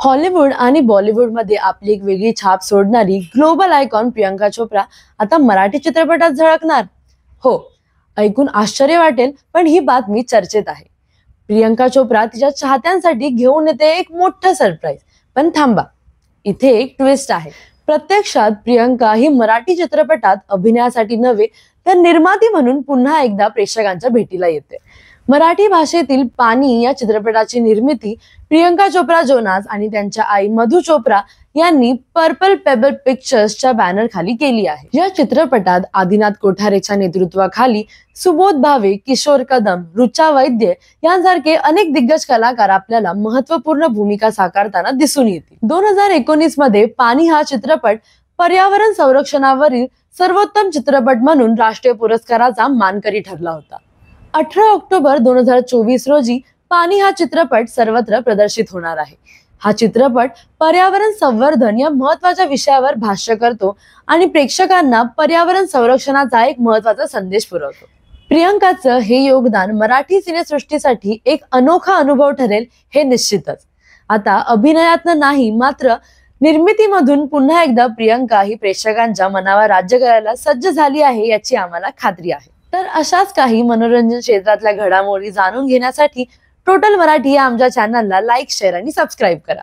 Hollywood आणि बॉलिवूडमध्ये आपली एक वेगळी छाप सोडणारी ग्लोबल आयकॉन प्रियंका चोप्रा आता मराठी चित्रपटात झळकणार. हो, ऐकून आश्चर्य वाटेल, पण ही बातमी चर्चेत आहे. प्रियंका चोप्रा तिच्या चाहत्यांसाठी घेऊन येते एक मोठं सरप्राईज. पण थांबा, इथे एक ट्विस्ट आहे. प्रत्यक्षात प्रियंका ही मराठी चित्रपटात अभिनयासाठी नव्हे, तर निर्माती म्हणून पुन्हा एकदा प्रेक्षकांच्या भेटीला येते. मराठी भाषेतील पाणी या चित्रपटाची निर्मिती प्रियंका चोप्रा जोनास आणि त्यांच्या आई मधु चोप्रा यांनी पर्पल पेबल पिक्चर्सच्या बॅनर खाली केली आहे. या चित्रपटात आदिनाथ कोठारेच्या नेतृत्वाखाली सुबोध भावे, किशोर कदम, रुचा वैद्य यांसारखे अनेक दिग्गज कलाकार आपल्याला महत्वपूर्ण भूमिका साकारताना दिसून येतील. 2019 मध्ये पाणी हा चित्रपट पर्यावरण संरक्षणावरील सर्वोत्तम चित्रपट म्हणून राष्ट्रीय पुरस्काराचा मानकरी ठरला होता. 18 ऑक्टोबर 2024 रोजी पाणी हा चित्रपट सर्वत्र प्रदर्शित होणार आहे. हा चित्रपट पर्यावरण संवर्धन या महत्वाच्या विषयावर भाष्य करतो आणि प्रेक्षकांना पर्यावरण संरक्षणाचा एक महत्वाचा संदेश पुरवतो. प्रियंकाचं हे योगदान मराठी सिनेसृष्टीसाठी एक अनोखा अनुभव ठरेल हे निश्चितच. आता अभिनयातनं नाही, मात्र निर्मितीमधून पुन्हा एकदा प्रियंका ही प्रेक्षकांच्या मनावर राज्य करायला सज्ज झाली आहे याची आम्हाला खात्री आहे. तर अशाच काही मनोरंजन क्षेत्रातल्या घडामोडी जाणून घेण्यासाठी टोटल मराठी या आमच्या चॅनलला लाईक, शेअर आणि सबस्क्राईब करा.